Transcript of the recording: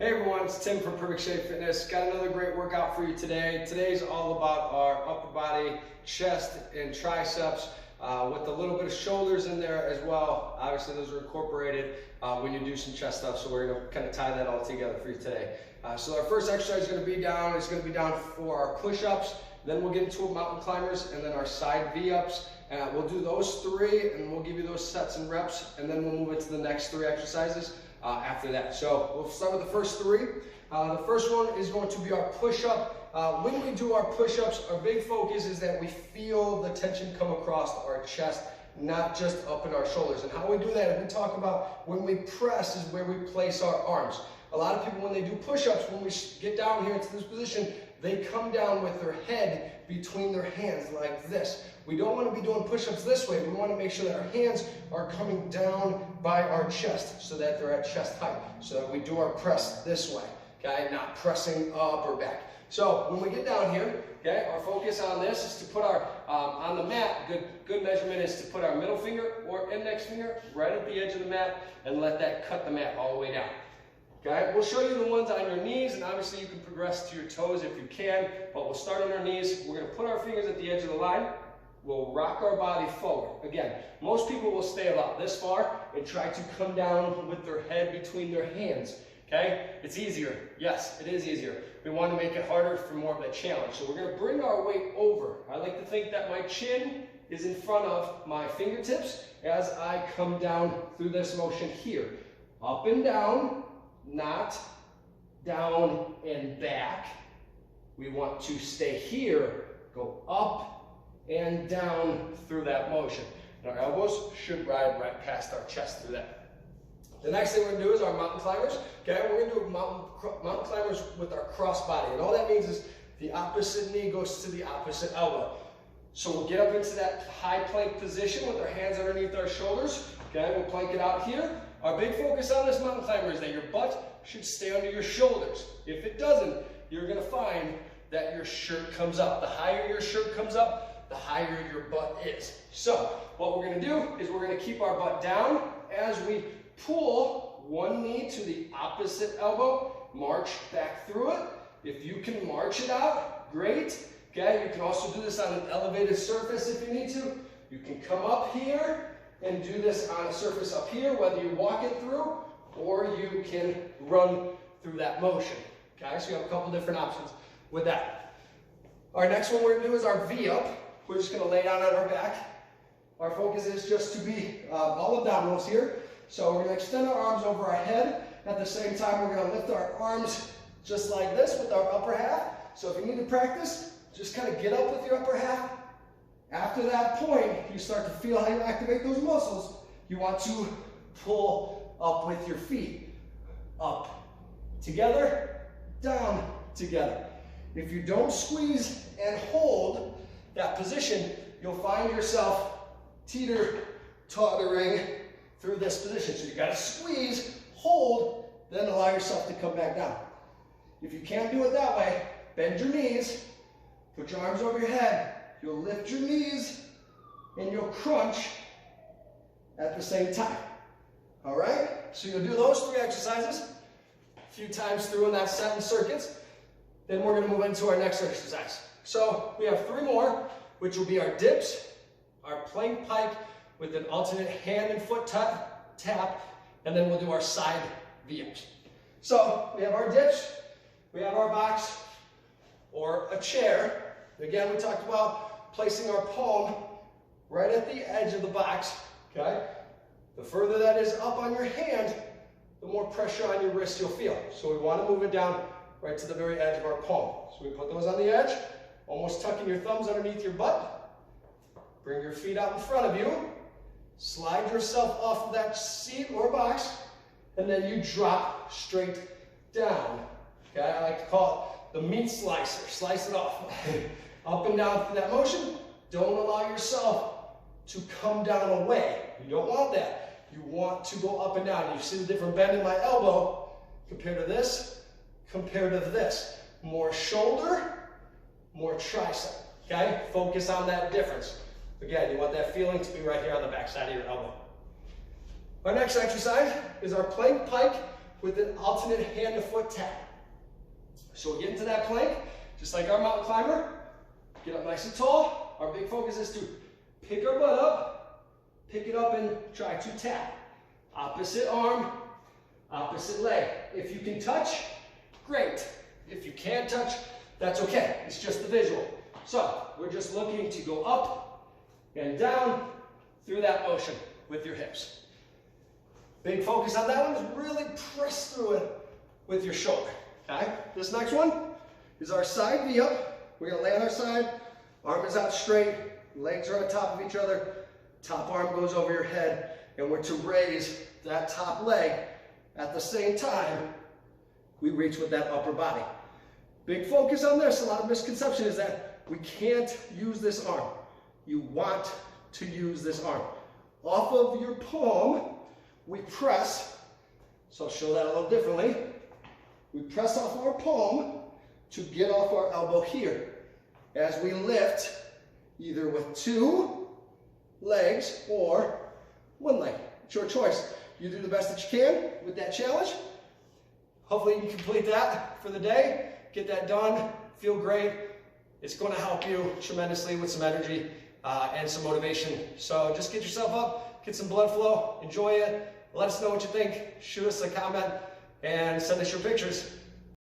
Hey everyone, it's Tim from Perfect Shape Fitness. Got another great workout for you today. Today's all about our upper body, chest and triceps with a little bit of shoulders in there as well. Obviously those are incorporated when you do some chest stuff, so we're gonna kind of tie that all together for you today. So our first exercise is gonna be down for our push-ups, then we'll get into mountain climbers and then our side V-ups. We'll do those three and we'll give you those sets and reps, and then we'll move into the next three exercises after that. So we'll start with the first three. The first one is going to be our push-up. When we do our push-ups, our big focus is that we feel the tension come across our chest, not just up in our shoulders. And how we do that is we talk about when we press is where we place our arms. A lot of people, when they do push-ups, when we get down here into this position, they come down with their head between their hands like this. We don't want to be doing push-ups this way. We want to make sure that our hands are coming down by our chest so that they're at chest height. So that we do our press this way, okay? Not pressing up or back. So when we get down here, okay, our focus on this is to put our, on the mat, good measurement is to put our middle finger or index finger right at the edge of the mat and let that cut the mat all the way down. Okay, we'll show you the ones on your knees, and obviously you can progress to your toes if you can, but we'll start on our knees. We're going to put our fingers at the edge of the line. We'll rock our body forward. Again, most people will stay about this far and try to come down with their head between their hands. Okay, it's easier. Yes, it is easier. We want to make it harder for more of a challenge. So we're going to bring our weight over. I like to think that my chin is in front of my fingertips as I come down through this motion here. Up and down. Not down and back. We want to stay here, go up and down through that motion. And our elbows should ride right past our chest through that. The next thing we're going to do is our mountain climbers. Okay, we're going to do mountain climbers with our cross body. And all that means is the opposite knee goes to the opposite elbow. So we'll get up into that high plank position with our hands underneath our shoulders. Okay, we'll plank it out here. Our big focus on this mountain climber is that your butt should stay under your shoulders. If it doesn't, you're going to find that your shirt comes up. The higher your shirt comes up, the higher your butt is. So what we're going to do is we're going to keep our butt down as we pull one knee to the opposite elbow, march back through it. If you can march it out, great. Okay, you can also do this on an elevated surface if you need to. You can come up here and do this on a surface up here, whether you walk it through or you can run through that motion. Okay, so you have a couple different options with that. Our next one we're going to do is our V-up. We're just going to lay down on our back. Our focus is just to be all abdominals here. So we're going to extend our arms over our head. At the same time, we're going to lift our arms just like this with our upper half. So if you need to practice, just kind of get up with your upper half. After that point, you start to feel how you activate those muscles. You want to pull up with your feet. Up, together, down, together. If you don't squeeze and hold that position, you'll find yourself teeter-tottering through this position. So you got to squeeze, hold, then allow yourself to come back down. If you can't do it that way, bend your knees, put your arms over your head. You'll lift your knees and you'll crunch at the same time. All right? So you'll do those three exercises a few times through in that set in circuits. Then we're going to move into our next exercise. So we have three more, which will be our dips, our plank pike with an alternate hand and foot tap, and then we'll do our side V-ups. So we have our dips, we have our box or a chair. Again, we talked about placing our palm right at the edge of the box, okay? The further that is up on your hand, the more pressure on your wrist you'll feel. So we want to move it down right to the very edge of our palm. So we put those on the edge, almost tucking your thumbs underneath your butt. Bring your feet out in front of you. Slide yourself off of that seat or box, and then you drop straight down. Okay, I like to call it the meat slicer. Slice it off. Up and down through that motion. Don't allow yourself to come down away. You don't want that. You want to go up and down. You see the different bend in my elbow compared to this, compared to this. More shoulder, more tricep. Okay? Focus on that difference. Again, you want that feeling to be right here on the back side of your elbow. Our next exercise is our plank pike with an alternate hand to foot tap. So we get into that plank, just like our mountain climber. Get up nice and tall. Our big focus is to pick our butt up, pick it up and try to tap. Opposite arm, opposite leg. If you can touch, great. If you can't touch, that's okay. It's just the visual. So we're just looking to go up and down through that motion with your hips. Big focus on that one is really press through it with your shoulder. Okay? This next one is our side V up. We're gonna lay on our side, arm is out straight, legs are on top of each other, top arm goes over your head, and we're to raise that top leg at the same time we reach with that upper body. Big focus on this. A lot of misconception is that we can't use this arm. You want to use this arm. Off of your palm, we press. So I'll show that a little differently. We press off our palm to get off our elbow here. As we lift, either with 2 legs or 1 leg. It's your choice. You do the best that you can with that challenge. Hopefully you can complete that for the day. Get that done. Feel great. It's going to help you tremendously with some energy and some motivation. So just get yourself up, get some blood flow, enjoy it. Let us know what you think. Shoot us a comment and send us your pictures.